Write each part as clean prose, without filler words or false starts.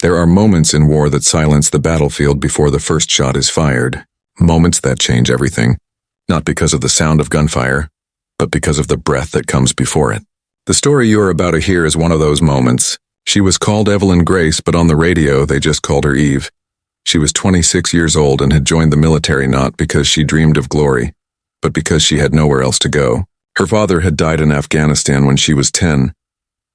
There are moments in war that silence the battlefield before the first shot is fired. Moments that change everything. Not because of the sound of gunfire, but because of the breath that comes before it. The story you are about to hear is one of those moments. She was called Evelyn Grace, but on the radio they just called her Eve. She was 26 years old and had joined the military not because she dreamed of glory, but because she had nowhere else to go. Her father had died in Afghanistan when she was 10,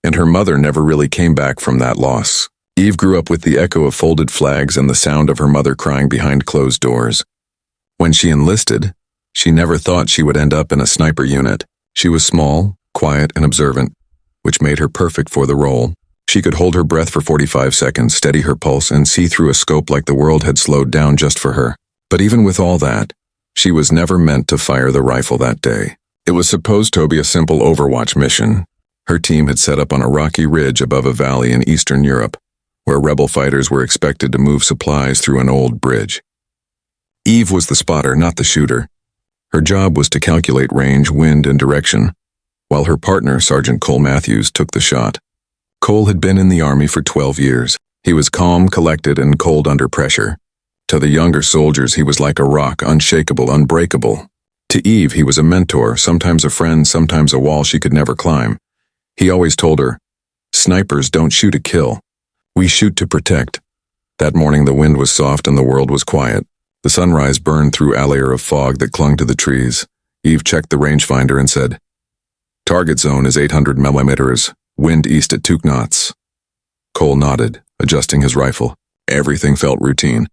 and her mother never really came back from that loss. Eve grew up with the echo of folded flags and the sound of her mother crying behind closed doors. When she enlisted, she never thought she would end up in a sniper unit. She was small, quiet, and observant, which made her perfect for the role. She could hold her breath for 45 seconds, steady her pulse, and see through a scope like the world had slowed down just for her. But even with all that, she was never meant to fire the rifle that day. It was supposed to be a simple Overwatch mission. Her team had set up on a rocky ridge above a valley in Eastern Europe, where rebel fighters were expected to move supplies through an old bridge. Eve was the spotter, not the shooter. Her job was to calculate range, wind, and direction, while her partner, Sergeant Cole Matthews, took the shot. Cole had been in the Army for 12 years. He was calm, collected, and cold under pressure. To the younger soldiers, he was like a rock, unshakable, unbreakable. To Eve, he was a mentor, sometimes a friend, sometimes a wall she could never climb. He always told her, "Snipers don't shoot to kill. We shoot to protect." That morning the wind was soft and the world was quiet. The sunrise burned through a layer of fog that clung to the trees. Eve checked the rangefinder and said, "Target zone is 800 millimeters, wind east at 2 knots. Cole nodded, adjusting his rifle. Everything felt routine,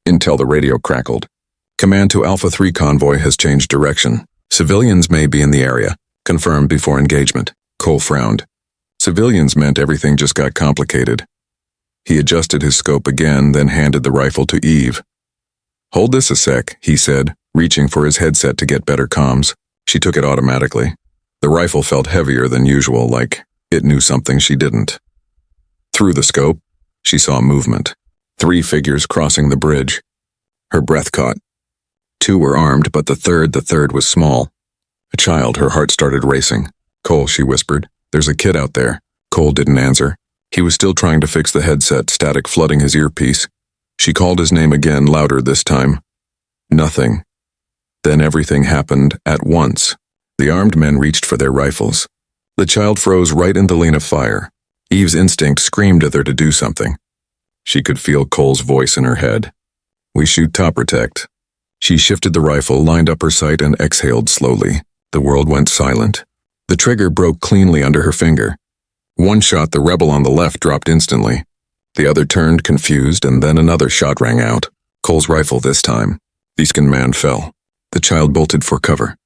until the radio crackled. "Command to Alpha 3 convoy has changed direction. Civilians may be in the area. Confirmed before engagement." Cole frowned. Civilians meant everything just got complicated. He adjusted his scope again, then handed the rifle to Eve. "Hold this a sec," he said, reaching for his headset to get better comms. She took it automatically. The rifle felt heavier than usual, like it knew something she didn't. Through the scope, she saw movement. 3 figures crossing the bridge. Her breath caught. 2 were armed, but the third was small. A child. Her heart started racing. "Cole," she whispered, "there's a kid out there." Cole didn't answer. He was still trying to fix the headset, static flooding his earpiece. She called his name again, louder this time. Nothing. Then everything happened at once. The armed men reached for their rifles. The child froze right in the lane of fire. Eve's instinct screamed at her to do something. She could feel Cole's voice in her head. "We shoot to protect." She shifted the rifle, lined up her sight, and exhaled slowly. The world went silent. The trigger broke cleanly under her finger. One shot, the rebel on the left dropped instantly. The other turned, confused, and then another shot rang out. Cole's rifle this time. The skinned man fell. The child bolted for cover.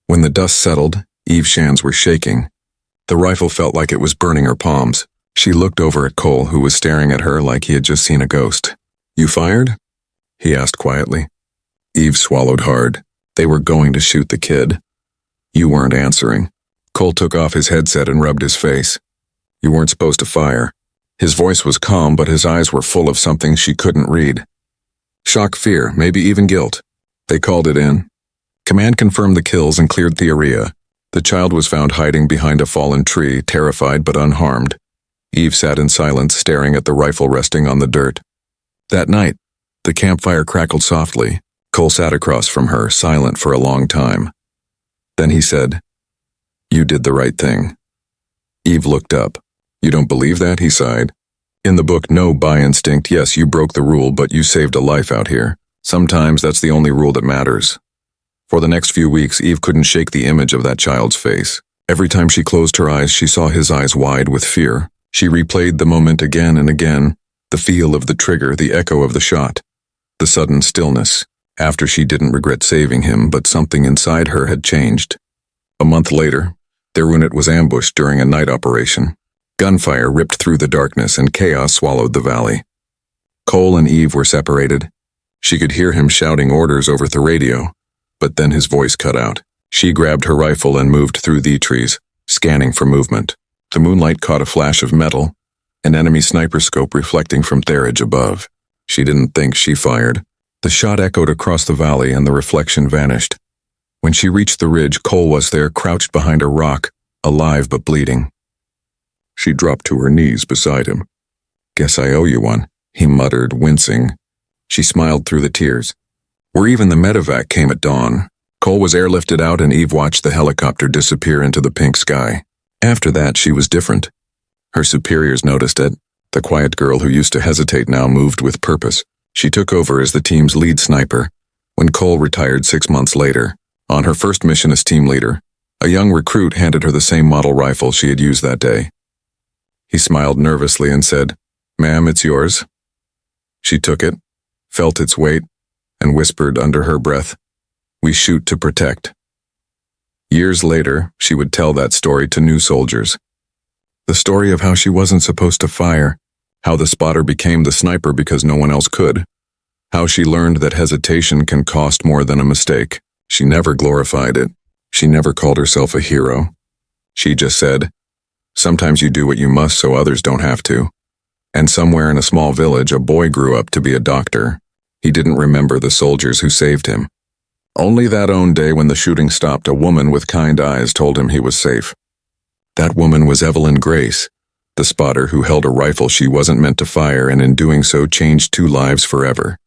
When the dust settled, Eve's hands were shaking. The rifle felt like it was burning her palms. She looked over at Cole, who was staring at her like he had just seen a ghost. "You fired?" he asked quietly. Eve swallowed hard. They were going to shoot the kid. "You weren't answering." Cole took off his headset and rubbed his face. "You weren't supposed to fire." His voice was calm, but his eyes were full of something she couldn't read. Shock, fear, maybe even guilt. They called it in. Command confirmed the kills and cleared the area. The child was found hiding behind a fallen tree, terrified but unharmed. Eve sat in silence, staring at the rifle resting on the dirt. That night, the campfire crackled softly. Cole sat across from her, silent for a long time. Then he said, "You did the right thing." Eve looked up. "You don't believe that?" he sighed. "In the book, no, by instinct, yes, you broke the rule, but you saved a life out here. Sometimes that's the only rule that matters." For the next few weeks, Eve couldn't shake the image of that child's face. Every time she closed her eyes, she saw his eyes wide with fear. She replayed the moment again and again, the feel of the trigger, the echo of the shot, the sudden stillness. After she didn't regret saving him, but something inside her had changed. A month later, their unit was ambushed during a night operation. Gunfire ripped through the darkness and chaos swallowed the valley. Cole and Eve were separated. She could hear him shouting orders over the radio, but then his voice cut out. She grabbed her rifle and moved through the trees, scanning for movement. The moonlight caught a flash of metal, an enemy sniper scope reflecting from the ridge above. She didn't think she fired. The shot echoed across the valley and the reflection vanished. When she reached the ridge, Cole was there, crouched behind a rock, alive but bleeding. She dropped to her knees beside him. Guess I owe you one, he muttered, wincing. She smiled through the tears. Where even the medevac came at dawn. Cole was airlifted out and Eve watched the helicopter disappear into the pink sky. After that, she was different. Her superiors noticed it. The quiet girl who used to hesitate now moved with purpose. She took over as the team's lead sniper. When Cole retired 6 months later, on her first mission as team leader, a young recruit handed her the same model rifle she had used that day. He smiled nervously and said, "Ma'am, it's yours." She took it, felt its weight, and whispered under her breath, "We shoot to protect." Years later, she would tell that story to new soldiers. The story of how she wasn't supposed to fire, how the spotter became the sniper because no one else could, how she learned that hesitation can cost more than a mistake. She never glorified it. She never called herself a hero. She just said, "Sometimes you do what you must so others don't have to." And somewhere in a small village, a boy grew up to be a doctor. He didn't remember the soldiers who saved him. Only that own day when the shooting stopped, a woman with kind eyes told him he was safe. That woman was Evelyn Grace, the spotter who held a rifle she wasn't meant to fire and in doing so changed 2 lives forever.